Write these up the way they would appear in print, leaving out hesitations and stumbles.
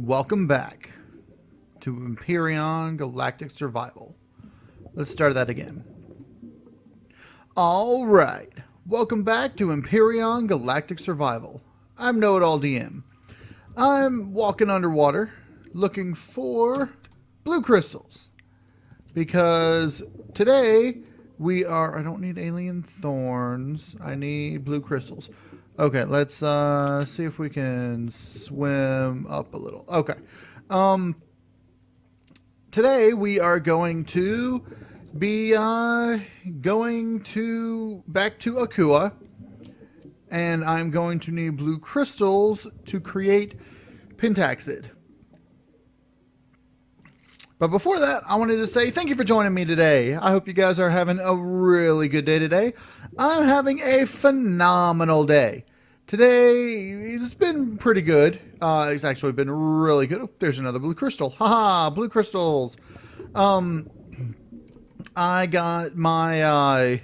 Welcome back to Empyrion Galactic Survival. Let's start that again. Alright, welcome back to Empyrion Galactic Survival. I'm KnowItAllDM. I'm walking underwater looking for blue crystals. Because today we are... I don't need alien thorns. I need blue crystals. Okay, let's see if we can swim up a little. Okay. Today we are going to be going to back to Akua, and I'm going to need blue crystals to create pentaxid. But before that, I wanted to say thank you for joining me today. I hope you guys are having a really good day today. I'm having a phenomenal day. Today, it's been pretty good. It's actually been really good. Oh, there's another blue crystal. Haha, blue crystals. I got my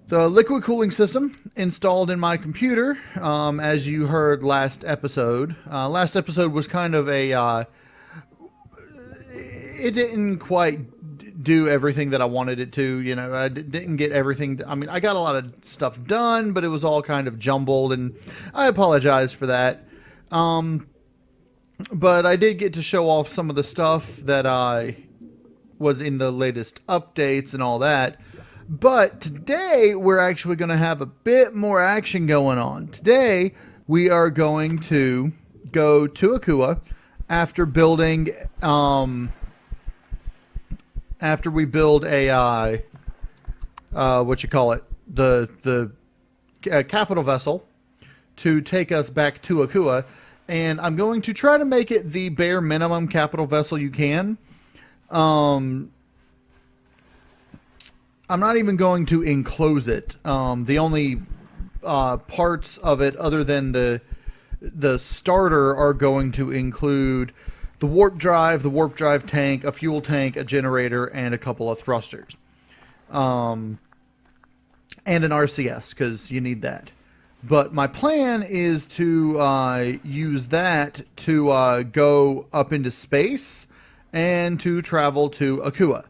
the liquid cooling system installed in my computer, as you heard last episode. Last episode was kind of a... it didn't quite do everything that I wanted it to. You know, I didn't get everything. I mean, I got a lot of stuff done, but it was all kind of jumbled, and I apologize for that. But I did get to show off some of the stuff that I was in the latest updates and all that. But today, we're actually going to have a bit more action going on. Today, we are going to go to Akua after building... after we build a, the capital vessel to take us back to Akua, and I'm going to try to make it the bare minimum capital vessel you can. I'm not even going to enclose it. The only parts of it other than the starter are going to include the warp drive tank, a fuel tank, a generator, and a couple of thrusters. And an RCS, because you need that. But my plan is to use that to go up into space and to travel to Akua.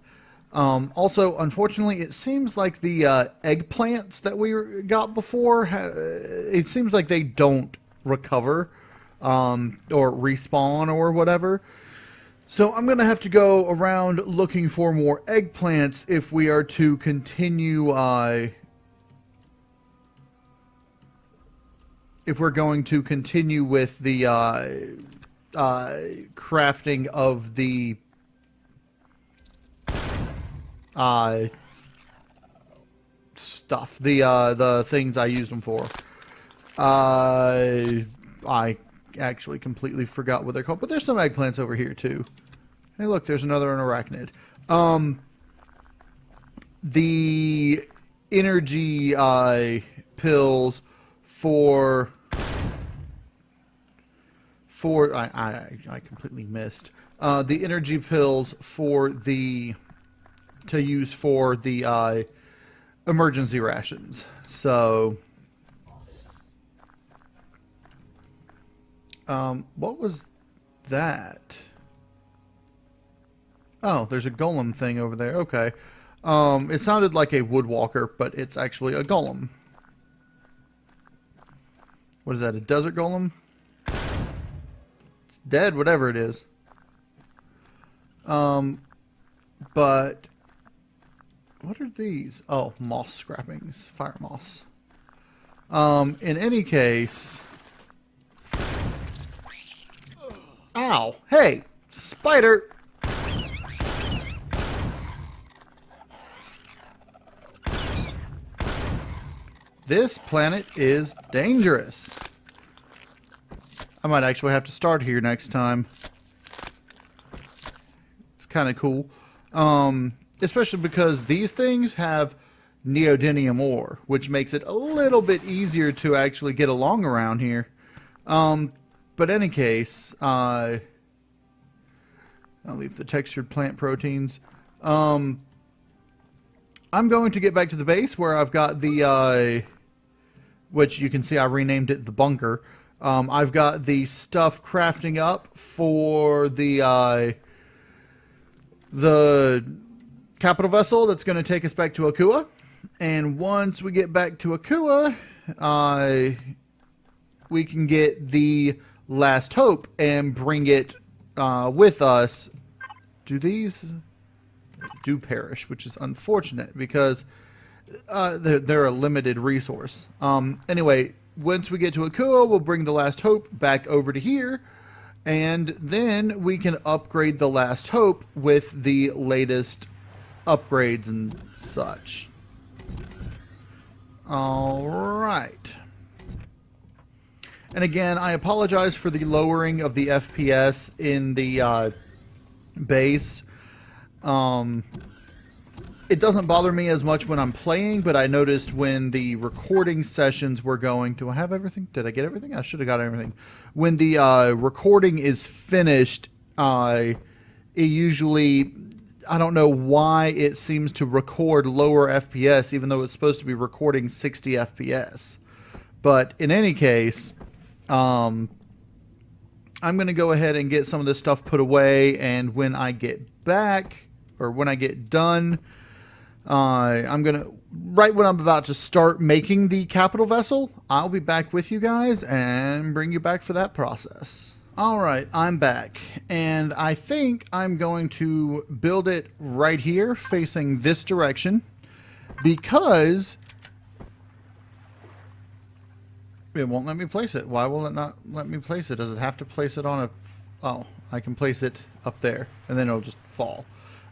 Also, unfortunately, it seems like the eggplants that we got before, it seems like they don't recover. Or respawn or whatever. So I'm going to have to go around looking for more eggplants if we are to continue, if we're going to continue with the crafting of the stuff, the things I used them for. I actually completely forgot what they're called, but there's some eggplants over here too. Hey, look, there's another arachnid. The energy pills for I completely missed the energy pills for the to use for the emergency rations. So what was that? Oh, there's a golem thing over there. Okay. It sounded like a woodwalker, but it's actually a golem. What is that, a desert golem? It's dead, whatever it is. But what are these? Oh, moss scrappings. Fire moss. In any case... Ow! Hey! Spider! This planet is dangerous. I might actually have to start here next time. It's kind of cool. Especially because these things have neodymium ore, which makes it a little bit easier to actually get along around here. But in any case, I'll leave the textured plant proteins. I'm going to get back to the base where I've got the, which you can see I renamed it the bunker. I've got the stuff crafting up for the capital vessel that's going to take us back to Akua. And once we get back to Akua, we can get the Last Hope and bring it with us. These do perish, which is unfortunate because they're a limited resource. Anyway, once we get to Akua, we'll bring the Last Hope back over to here, and then we can upgrade the Last Hope with the latest upgrades and such. All right. And again, I apologize for the lowering of the FPS in the base. It doesn't bother me as much when I'm playing, but I noticed when the recording sessions were going... Do I have everything? Did I get everything? I should have got everything. When the recording is finished, it usually... I don't know why it seems to record lower FPS, even though it's supposed to be recording 60 FPS. But in any case, I'm going to go ahead and get some of this stuff put away, and when I get back, or when I get done... I'm going to, right when I'm about to start making the capital vessel, I'll be back with you guys and bring you back for that process. All right, I'm back, and I think I'm going to build it right here facing this direction because it won't let me place it. Why will it not let me place it? Does it have to place it on a... Oh, I can place it up there, and then it'll just fall.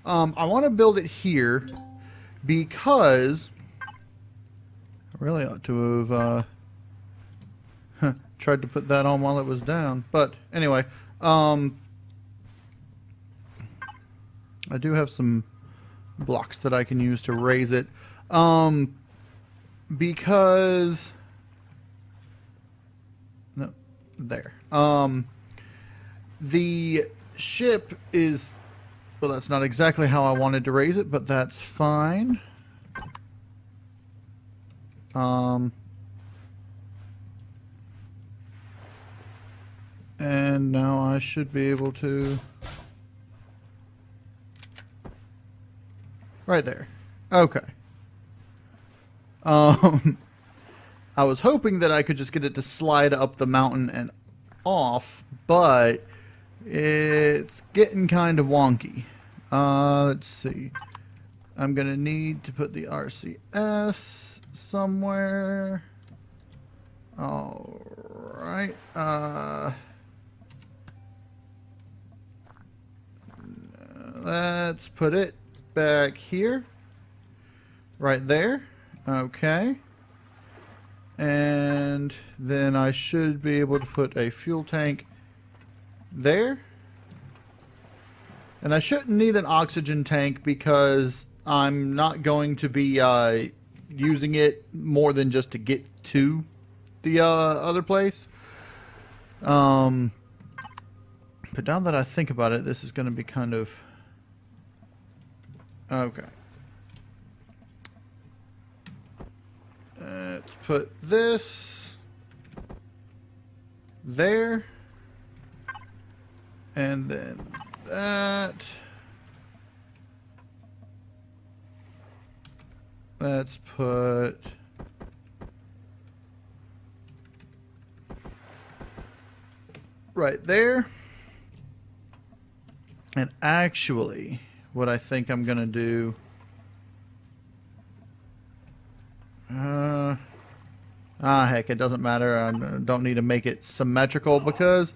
I want to build it here because I really ought to have tried to put that on while it was down. But anyway, I do have some blocks that I can use to raise it. Because... No, there. The ship is... Well, that's not exactly how I wanted to raise it, but that's fine. And now I should be able to... Right there. Okay. I was hoping that I could just get it to slide up the mountain and off, but it's getting kind of wonky. Let's see. I'm going to need to put the RCS somewhere. All right. Let's put it back here. Right there. Okay. And then I should be able to put a fuel tank there. And I shouldn't need an oxygen tank because I'm not going to be using it more than just to get to the other place. But now that I think about it, this is going to be kind of... Okay. Let's put this there. And then that. Let's put right there. And actually, what I think I'm going to do... heck, it doesn't matter. I don't need to make it symmetrical because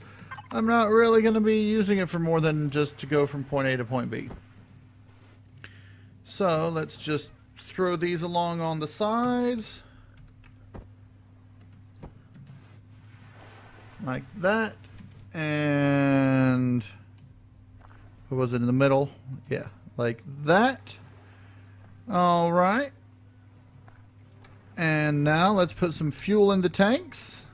I'm not really going to be using it for more than just to go from point A to point B. So let's just throw these along on the sides. Like that. And... what was it in the middle? Yeah, like that. All right. And now let's put some fuel in the tanks.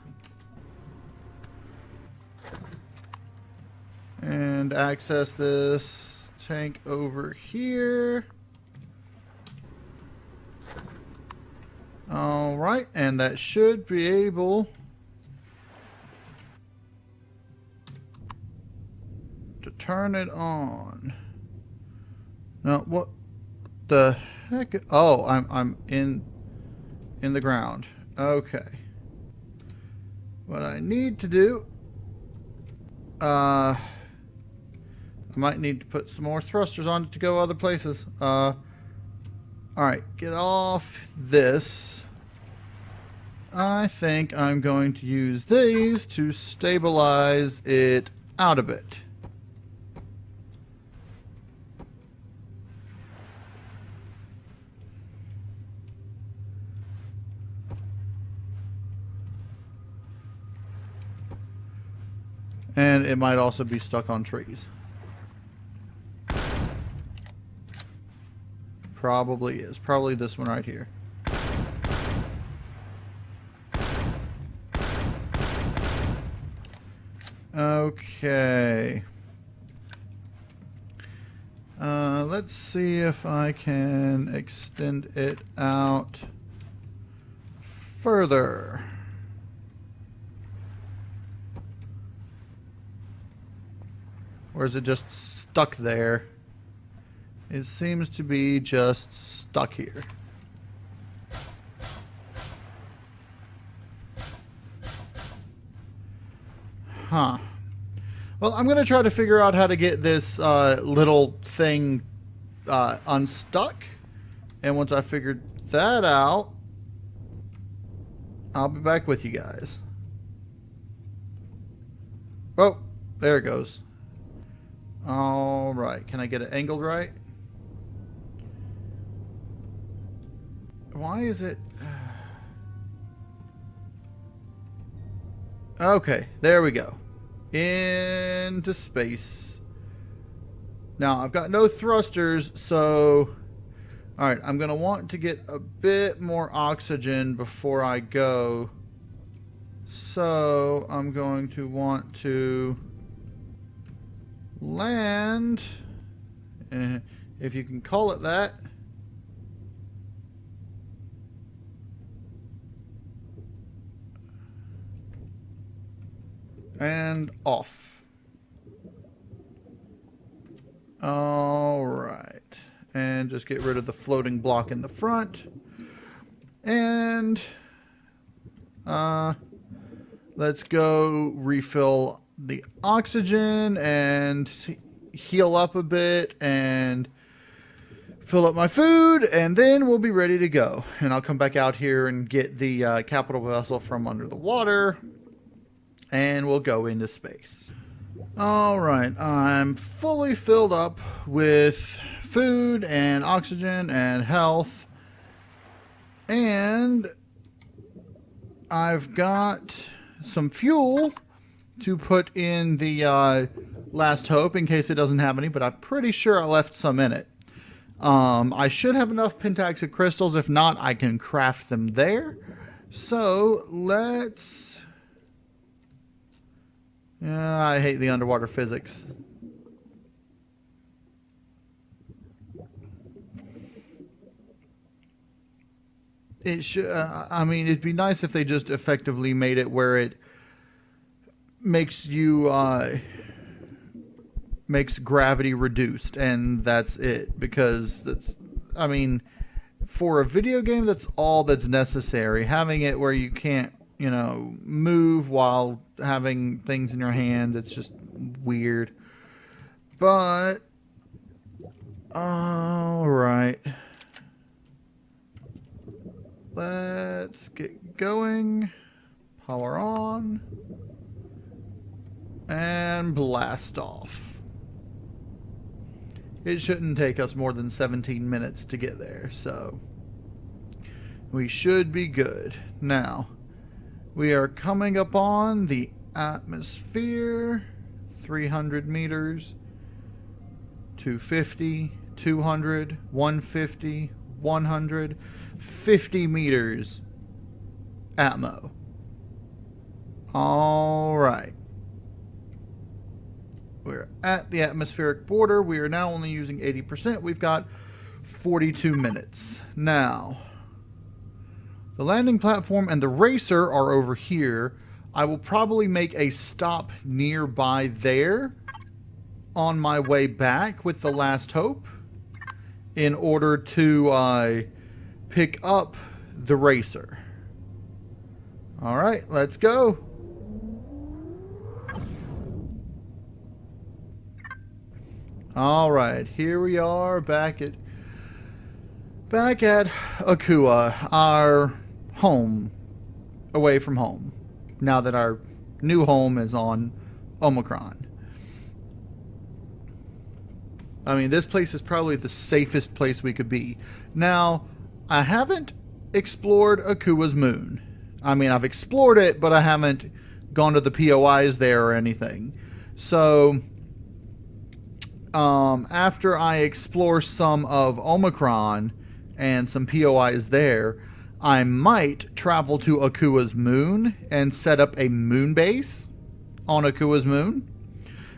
And access this tank over here. All right, and that should be able to turn it on. No, what the heck? Oh, I'm in the ground. Okay. What I need to do, I might need to put some more thrusters on it to go other places. Alright, get off this. I think I'm going to use these to stabilize it out a bit. And it might also be stuck on trees. Probably is. Probably this one right here. Okay. Let's see if I can extend it out further. Or is it just stuck there? It seems to be just stuck here. Huh. Well, I'm going to try to figure out how to get this little thing unstuck. And once I figured that out, I'll be back with you guys. Oh, there it goes. All right. Can I get it angled right? Why is it... Okay, there we go. Into space. Now, I've got no thrusters, so... Alright, I'm going to want to get a bit more oxygen before I go. So, I'm going to want to land, if you can call it that. And off. Alright. And just get rid of the floating block in the front. And let's go refill the oxygen and heal up a bit and fill up my food, and then we'll be ready to go. And I'll come back out here and get the capital vessel from under the water. And we'll go into space. Alright, I'm fully filled up with food and oxygen and health. And I've got some fuel to put in the Last Hope in case it doesn't have any, but I'm pretty sure I left some in it. I should have enough pentaxic crystals. If not, I can craft them there. So let's... I hate the underwater physics. It should. I mean, it'd be nice if they just effectively made it where it makes you makes gravity reduced, and that's it. Because that's. I mean, for a video game, that's all that's necessary. Having it where you can't, you know, move while having things in your hand, it's just weird. But all right, let's get going. Power on and blast off. It shouldn't take us more than 17 minutes to get there, so we should be good. Now we are coming up on the atmosphere. 300 meters, 250, 200, 150, 100, 50 meters atmo. All right. We're at the atmospheric border. We are now only using 80%. We've got 42 minutes. Now, the landing platform and the racer are over here. I will probably make a stop nearby there on my way back with the Last Hope in order to pick up the racer. All right, let's go. All right, here we are back at Akua, our home, away from home, now that our new home is on Omicron. I mean, this place is probably the safest place we could be. Now, I haven't explored Akua's moon. I mean, I've explored it, but I haven't gone to the POIs there or anything. So, after I explore some of Omicron and some POIs there, I might travel to Akua's moon and set up a moon base on Akua's moon,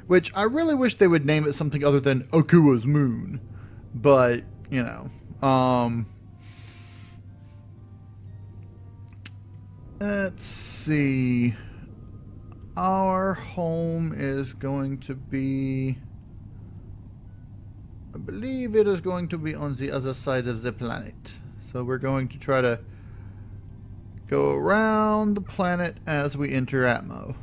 which I really wish they would name it something other than Akua's moon. But, you know, let's see. Our home is going to be, I believe it is going to be on the other side of the planet. So we're going to try to go around the planet as we enter Atmo.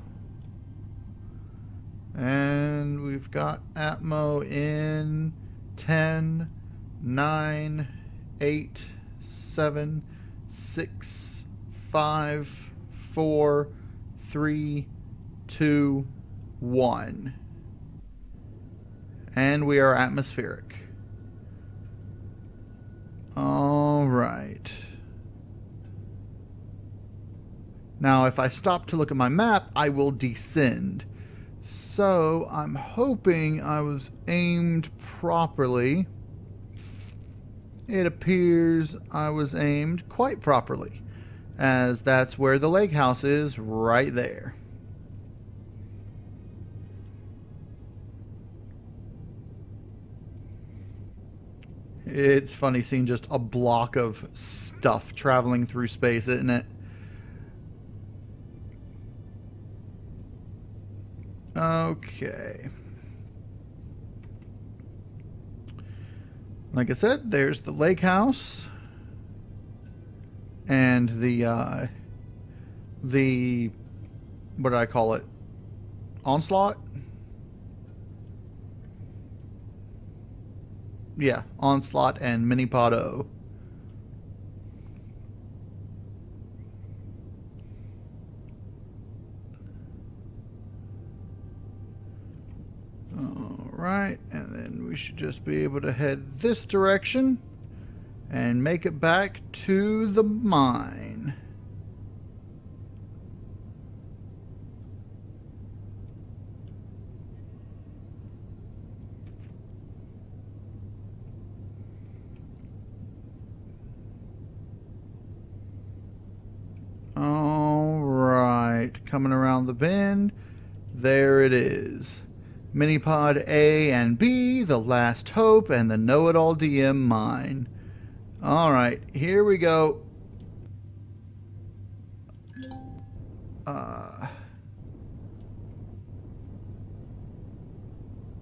And we've got Atmo in 10, 9, 8, 7, 6, 5, 4, 3, 2, 1. And we are atmospheric. All right. Now, if I stop to look at my map, I will descend. So, I'm hoping I was aimed properly. It appears I was aimed quite properly, as that's where the lake house is, right there. It's funny seeing just a block of stuff traveling through space, isn't it? Okay. Like I said, there's the lake house and the what did I call it? Onslaught? Yeah, Onslaught and Minipod O. Alright, and then we should just be able to head this direction and make it back to the mine. Alright, coming around the bend, there it is. Minipod A and B, the Last Hope, and the KnowItAllDM mine. Alright, here we go.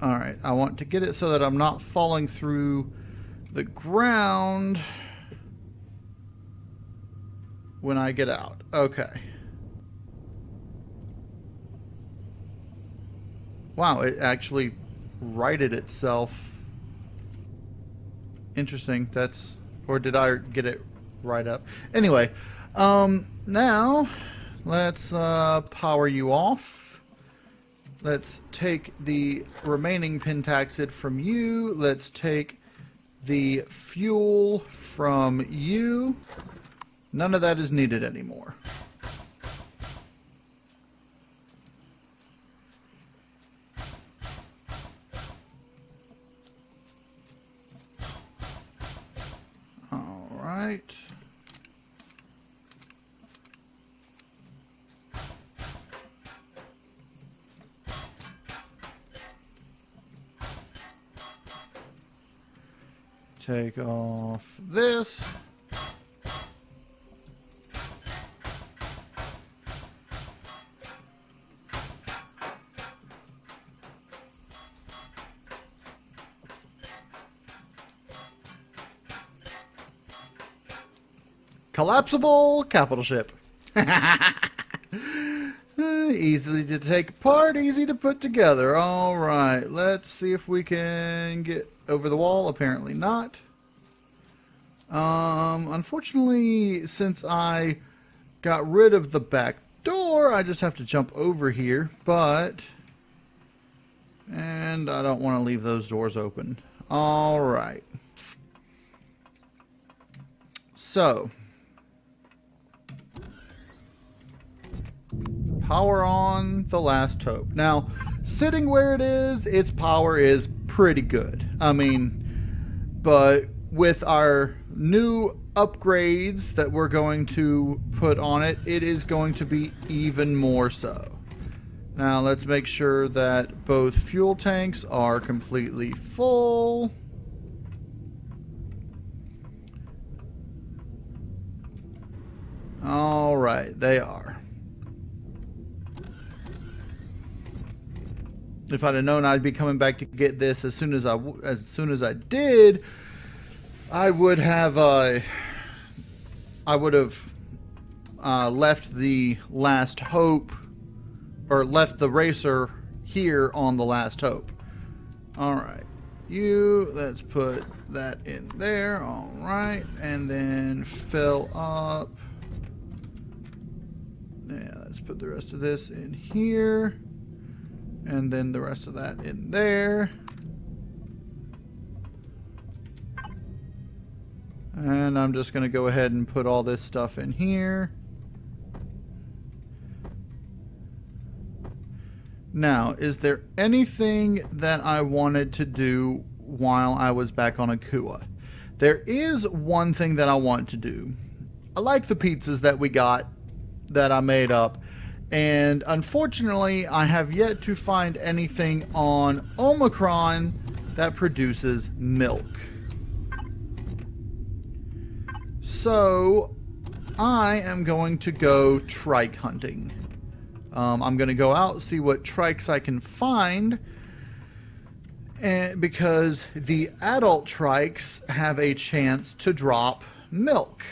Alright, I want to get it so that I'm not falling through the ground when I get out. Okay. Wow, it actually righted itself. Interesting. That's... Or did I get it right up? Anyway, now let's power you off. Let's take the remaining pentaxid from you. Let's take the fuel from you. None of that is needed anymore. Right. Take off this. Collapsible capital ship. Easy to take apart, easy to put together. Alright, let's see if we can get over the wall. Apparently not. Unfortunately, since I got rid of the back door, I just have to jump over here, and I don't want to leave those doors open. Alright. So, power on the last hope. Now, sitting where it is, its power is pretty good. I mean, but with our new upgrades that we're going to put on it, it is going to be even more so. Now, let's make sure that both fuel tanks are completely full. All right, they are. If I'd have known I'd be coming back to get this as soon as I did, I would have left the last hope, or left the racer here on the last hope. All right, let's put that in there. All right, and then fill up. Yeah, let's put the rest of this in here. And then the rest of that in there. And I'm just going to go ahead and put all this stuff in here. Now, is there anything that I wanted to do while I was back on Akua? There is one thing that I want to do. I like the pizzas that we got, that I made up. And unfortunately, I have yet to find anything on Omicron that produces milk. So, I am going to go trike hunting. I'm going to go out, see what trikes I can find. And because the adult trikes have a chance to drop milk.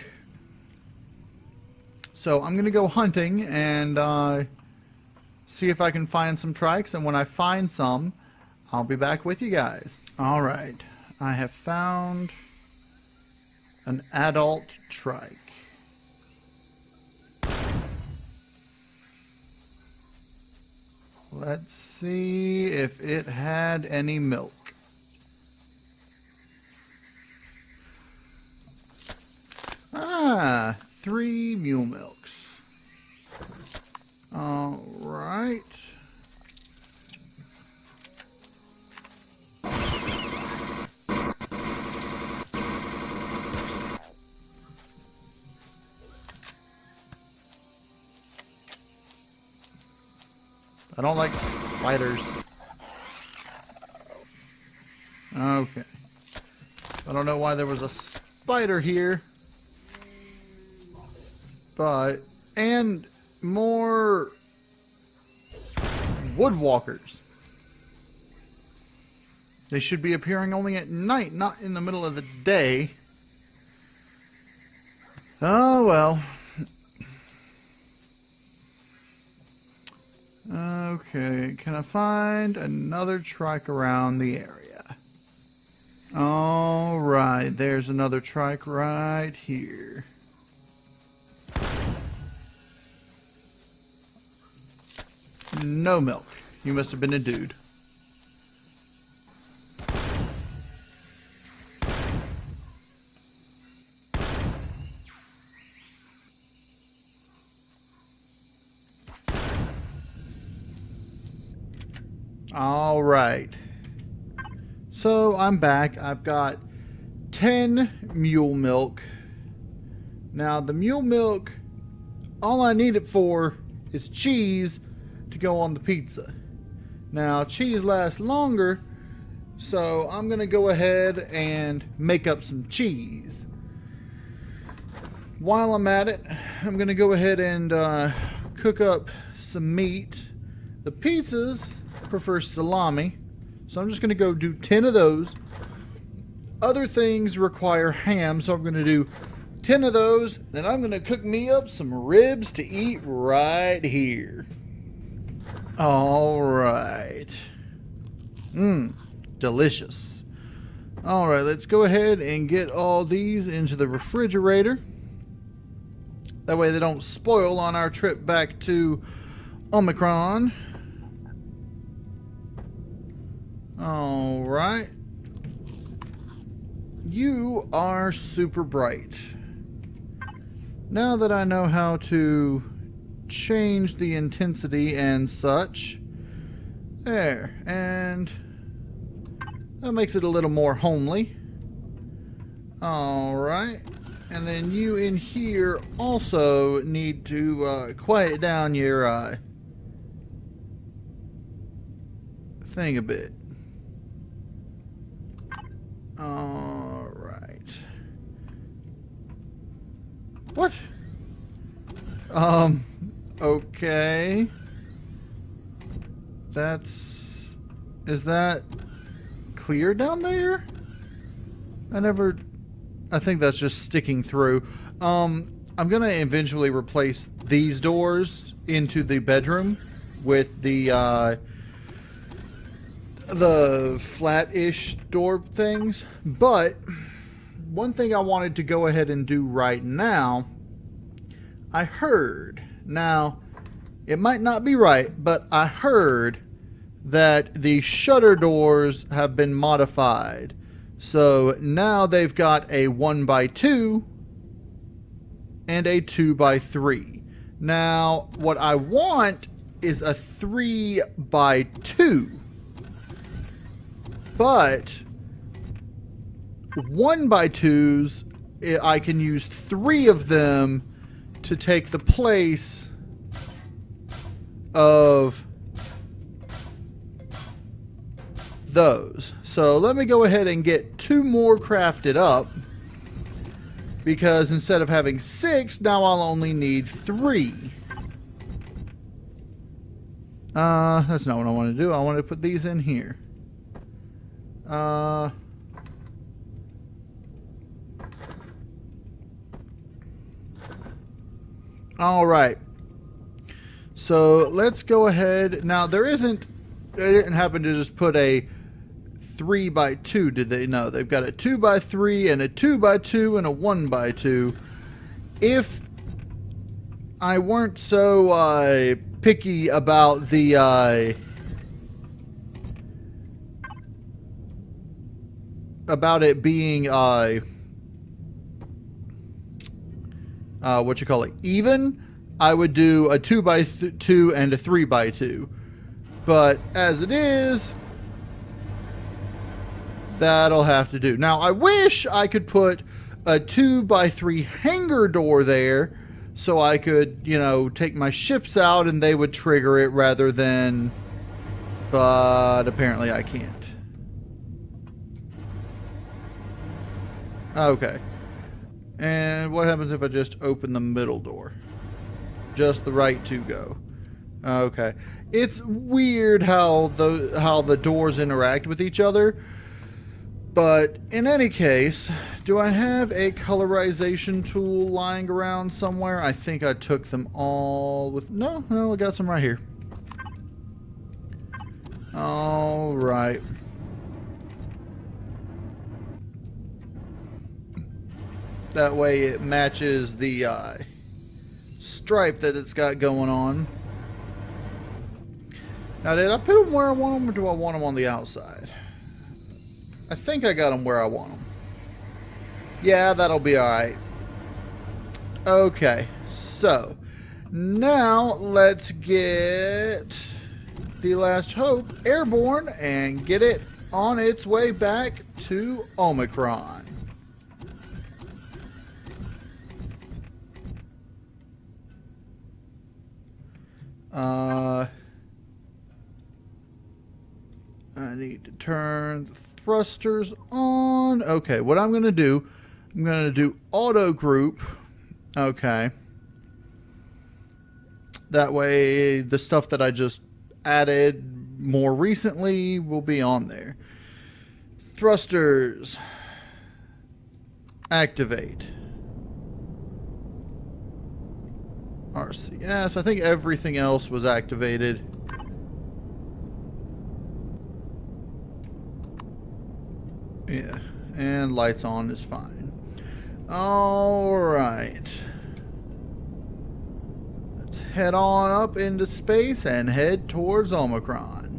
So I'm going to go hunting and see if I can find some trikes. And when I find some, I'll be back with you guys. All right. I have found an adult trike. Let's see if it had any milk. Ah, 3 mule milks. All right. I don't like spiders. Okay. I don't know why there was a spider here. And more woodwalkers. They should be appearing only at night, not in the middle of the day. Oh, well. Okay, can I find another trike around the area? Alright, there's another trike right here. No milk. You must have been a dude. All right. So I'm back. I've got 10 mule milk. Now the mule milk, all I need it for is cheese to go on the pizza. Now cheese lasts longer, so I'm gonna go ahead and make up some cheese. While I'm at it, I'm gonna go ahead and cook up some meat. The pizzas prefer salami, so I'm just gonna go do 10 of those. Other things require ham, so I'm gonna do 10 of those, then I'm going to cook me up some ribs to eat right here. All right. Delicious. All right, let's go ahead and get all these into the refrigerator. That way they don't spoil on our trip back to Omicron. All right. You are super bright. Now that I know how to change the intensity and such, there, and that makes it a little more homely. All right. And then you in here also need to quiet down your thing a bit. All right. What? Okay. Is that clear down there? I think that's just sticking through. I'm going to eventually replace these doors into the bedroom with the flat-ish door things. But one thing I wanted to go ahead and do right now, I heard, now it might not be right, but I heard that the shutter doors have been modified. So now they've got a 1x2 and a 2x3. Now, what I want is a 3x2. But 1x2s, I can use 3 of them to take the place of those. So let me go ahead and get 2 more crafted up, because instead of having 6, now I'll only need 3. That's not what I want to do. I want to put these in here. All right. So let's go ahead. Now they didn't happen to just put a 3x2, did they? No, they've got a 2x3 and a 2x2 and a 1x2. If I weren't so picky about the about it being what you call it, even, I would do a 2x2 and a 3x2. But as it is, that'll have to do. Now, I wish I could put a 2x3 hangar door there so I could, take my ships out and they would trigger it rather than... But apparently I can't. Okay. And what happens if I just open the middle door? Just the right to go. Okay. It's weird how the doors interact with each other. But in any case, do I have a colorization tool lying around somewhere? I think I took them all with... No, I got some right here. All right. That way it matches the stripe that it's got going on. Now, did I put them where I want them, or do I want them on the outside? I think I got them where I want them. Yeah, that'll be alright. Okay, so now let's get the Last Hope airborne and get it on its way back to Omicron. I need to turn the thrusters on. Okay, what I'm going to do, I'm going to do auto group. Okay. That way the stuff that I just added more recently will be on there. Thrusters. Activate. RCS. I think everything else was activated. Yeah, and lights on is fine. Alright. Let's head on up into space and head towards Omicron.